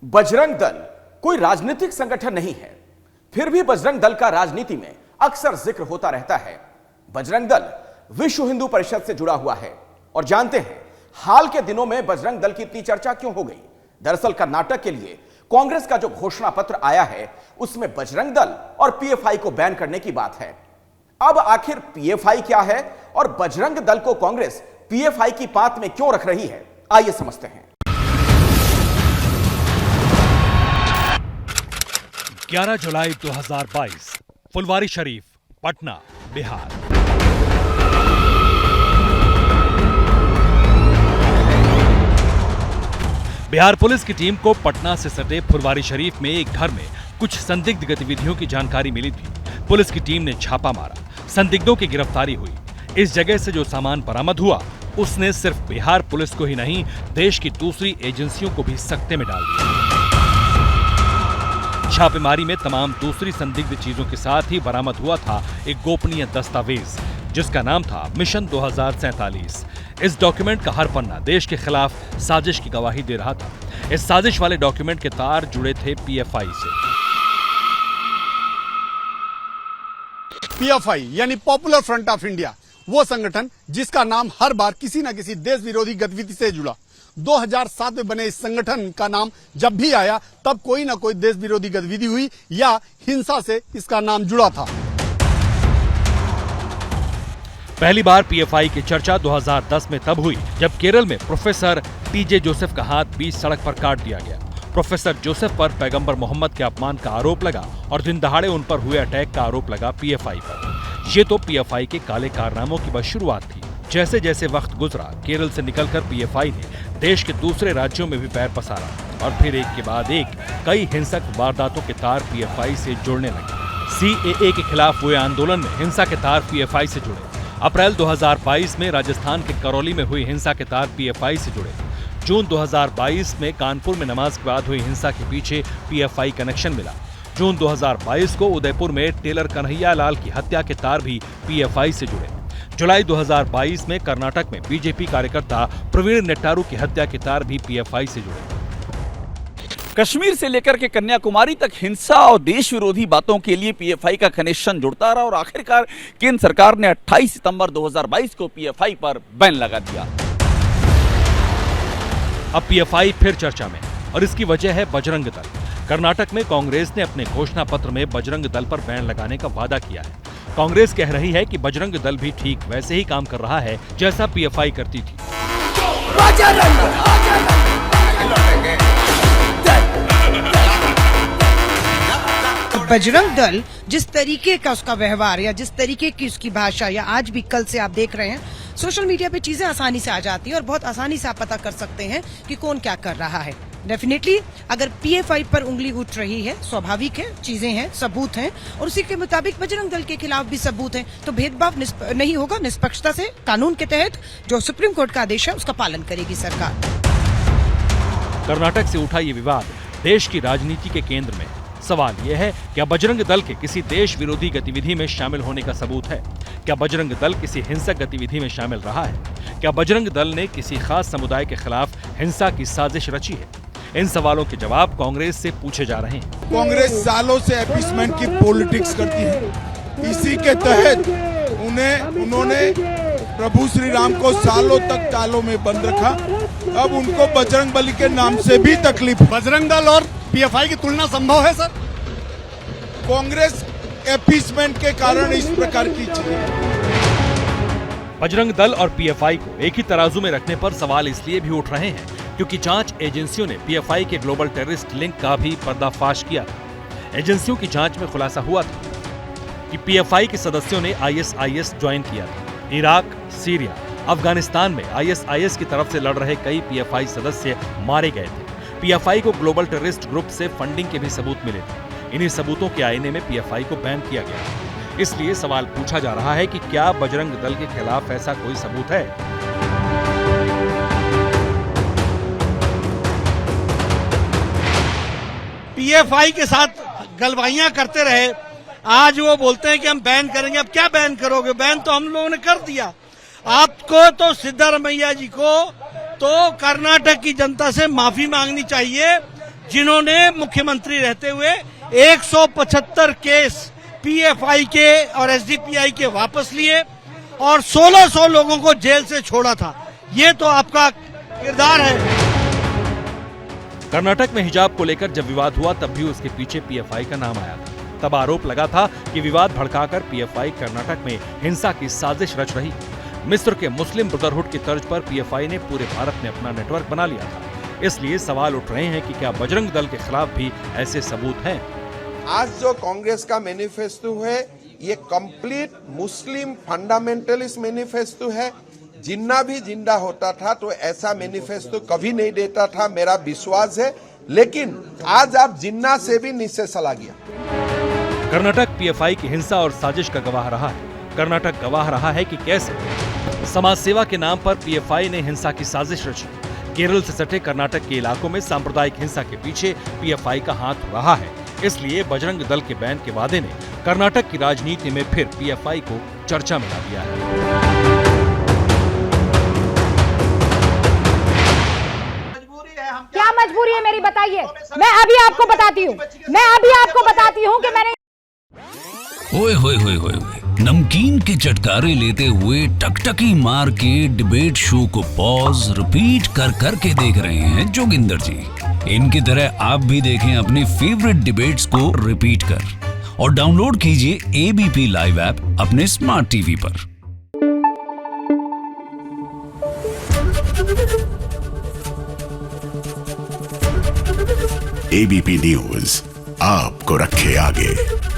बजरंग दल कोई राजनीतिक संगठन नहीं है, फिर भी बजरंग दल का राजनीति में अक्सर जिक्र होता रहता है। बजरंग दल विश्व हिंदू परिषद से जुड़ा हुआ है और जानते हैं हाल के दिनों में बजरंग दल की इतनी चर्चा क्यों हो गई। दरअसल कर्नाटक के लिए कांग्रेस का जो घोषणा पत्र आया है उसमें बजरंग दल और पीएफआई को बैन करने की बात है। अब आखिर पीएफआई क्या है और बजरंग दल को कांग्रेस पीएफआई की पात में क्यों रख रही है, आइए समझते हैं। 11 जुलाई 2022 फुलवारी शरीफ, पटना, बिहार। बिहार पुलिस की टीम को पटना से सटे फुलवारी शरीफ में एक घर में कुछ संदिग्ध गतिविधियों की जानकारी मिली थी। पुलिस की टीम ने छापा मारा, संदिग्धों की गिरफ्तारी हुई। इस जगह से जो सामान बरामद हुआ उसने सिर्फ बिहार पुलिस को ही नहीं, देश की दूसरी एजेंसियों को भी सकते में डाल दिया। छापेमारी में तमाम दूसरी संदिग्ध चीजों के साथ ही बरामद हुआ था एक गोपनीय दस्तावेज जिसका नाम था मिशन 2047। इस डॉक्यूमेंट का हर पन्ना देश के खिलाफ साजिश की गवाही दे रहा था। इस साजिश वाले डॉक्यूमेंट के तार जुड़े थे पीएफआई से। पीएफआई यानी पॉपुलर फ्रंट ऑफ इंडिया, वो संगठन जिसका नाम हर बार किसी न किसी देश विरोधी गतिविधि से जुड़ा। 2007 में बने इस संगठन का नाम जब भी आया तब कोई न कोई देश विरोधी गतिविधि हुई या हिंसा से इसका नाम जुड़ा था। पहली बार पीएफआई की चर्चा 2010 में तब हुई जब केरल में प्रोफेसर टीजे जोसेफ का हाथ बीच सड़क पर काट दिया गया। प्रोफेसर जोसेफ पर पैगंबर मोहम्मद के अपमान का आरोप लगा और दिन दहाड़े उन पर हुए अटैक का आरोप लगा पीएफआई पर। ये तो पीएफआई के काले कारनामों की बस शुरुआत थी। जैसे जैसे वक्त गुजरा, केरल से निकलकर पीएफआई ने देश के दूसरे राज्यों में भी पैर पसारा और फिर एक के बाद एक कई हिंसक वारदातों के तार पीएफआई से जुड़ने लगे। सीएए के खिलाफ हुए आंदोलन में हिंसा के तार पीएफआई से जुड़े। अप्रैल 2022 में राजस्थान के करौली में हुई हिंसा के तार पीएफआई से जुड़े। जून 2022 में कानपुर में नमाज के बाद हुई हिंसा के पीछे पीएफआई कनेक्शन मिला। जून 2022 को उदयपुर में टेलर कन्हैया लाल की हत्या के तार भी पीएफआई से जुड़े। जुलाई 2022 में कर्नाटक में बीजेपी कार्यकर्ता प्रवीण नेट्टारू की हत्या के तार भी पीएफआई से जुड़े। कश्मीर से लेकर के कन्याकुमारी तक हिंसा और देश विरोधी बातों के लिए पीएफआई का कनेक्शन जुड़ता रहा और आखिरकार केंद्र सरकार ने 28 सितंबर 2022 को पीएफआई पर बैन लगा दिया। अब पीएफआई फिर चर्चा में और इसकी वजह है बजरंग दल। कर्नाटक में कांग्रेस ने अपने घोषणा पत्र में बजरंग दल पर बैन लगाने का वादा किया है। कांग्रेस कह रही है कि बजरंग दल भी ठीक वैसे ही काम कर रहा है जैसा पीएफआई करती थी। बजरंग दल जिस तरीके का उसका व्यवहार या जिस तरीके की उसकी भाषा, या आज भी कल से आप देख रहे हैं सोशल मीडिया पे चीजें आसानी से आ जाती है और बहुत आसानी से आप पता कर सकते हैं कि कौन क्या कर रहा है। डेफिनेटली अगर पीएफआई पर उंगली उठ रही है, स्वाभाविक है, चीजें हैं, सबूत हैं और उसी के मुताबिक बजरंग दल के खिलाफ भी सबूत हैं, तो भेदभाव नहीं होगा। निष्पक्षता से कानून के तहत जो सुप्रीम कोर्ट का आदेश है उसका पालन करेगी सरकार। कर्नाटक से उठा ये विवाद देश की राजनीति के केंद्र में। सवाल यह है, क्या बजरंग दल के किसी देश विरोधी गतिविधि में शामिल होने का सबूत है? क्या बजरंग दल किसी हिंसक गतिविधि में शामिल रहा है? क्या बजरंग दल ने किसी खास समुदाय के खिलाफ हिंसा की साजिश रची है? इन सवालों के जवाब कांग्रेस से पूछे जा रहे हैं। कांग्रेस सालों से अपीसमेंट की पॉलिटिक्स करती है। इसी के तहत उन्होंने प्रभु श्री राम को सालों तक तालों में बंद रखा। अब उनको बजरंग बली के नाम से भी तकलीफ। बजरंग दल और पीएफआई की तुलना संभव है सर? कांग्रेस अपीसमेंट के कारण इस प्रकार की चीजें। बजरंग दल और पीएफआई को एक ही तराजू में रखने पर सवाल इसलिए भी उठ रहे हैं क्योंकि जांच एजेंसियों ने पीएफआई के ग्लोबल टेररिस्ट लिंक का भी पर्दाफाश किया था। एजेंसियों की जांच में खुलासा हुआ था कि पीएफआई के सदस्यों ने आईएसआईएस ज्वाइन किया था। इराक, सीरिया, अफगानिस्तान में आईएसआईएस की तरफ से लड़ रहे कई पीएफआई सदस्य मारे गए थे। पीएफआई को ग्लोबल टेररिस्ट ग्रुप से फंडिंग के भी सबूत मिले थे। इन्हीं सबूतों के आईने में पीएफआई को बैन किया गया। इसलिए सवाल पूछा जा रहा है कि क्या बजरंग दल के खिलाफ ऐसा कोई सबूत है? पीएफआई के साथ गलवाइयां करते रहे, आज वो बोलते हैं कि हम बैन करेंगे। अब क्या बैन करोगे? बैन तो हम लोगों ने कर दिया। आपको तो सिद्धारमैया जी को तो कर्नाटक की जनता से माफी मांगनी चाहिए जिन्होंने मुख्यमंत्री रहते हुए 175 केस पीएफआई के और एसडीपीआई के वापस लिए और 1600 लोगों को जेल से छोड़ा था। ये तो आपका किरदार है। कर्नाटक में हिजाब को लेकर जब विवाद हुआ तब भी उसके पीछे पीएफआई का नाम आया था। तब आरोप लगा था कि विवाद भड़काकर पीएफआई कर्नाटक में हिंसा की साजिश रच रही। मिस्र के मुस्लिम ब्रदरहुड की तर्ज पर पीएफआई ने पूरे भारत में अपना नेटवर्क बना लिया था। इसलिए सवाल उठ रहे हैं कि क्या बजरंग दल के खिलाफ भी ऐसे सबूत हैं? आज जो कांग्रेस का मैनिफेस्टो है ये कंप्लीट मुस्लिम फंडामेंटलिस्ट मैनिफेस्टो है। जिन्ना भी जिंदा होता था तो ऐसा मैनिफेस्टो कभी नहीं देता था, मेरा विश्वास है। लेकिन आज आप जिन्ना से भी नीचे चला गया। कर्नाटक पीएफआई की हिंसा और साजिश का गवाह रहा है। कर्नाटक गवाह रहा है कि कैसे समाज सेवा के नाम पर पीएफआई ने हिंसा की साजिश रची। केरल से सटे कर्नाटक के इलाकों में सांप्रदायिक हिंसा के पीछे पीएफआई का हाथ रहा है। इसलिए बजरंग दल के बैन के वादे ने कर्नाटक की राजनीति में फिर पीएफआई को चर्चा में ला दिया है। क्या मजबूरी है मेरी, बताइए। मैं अभी आपको बताती हूँ कि मैंने ओए होए होए होए होए, नमकीन के चटकारे लेते हुए टकटकी मार के डिबेट शो को पॉज रिपीट कर कर के देख रहे हैं जोगिंदर जी। इनकी तरह आप भी देखें अपनी फेवरेट डिबेट्स को रिपीट कर और डाउनलोड कीजिए एबीपी लाइव ऐप अपने स्मार्ट टीवी पर। एबीपी न्यूज आपको रखे आगे।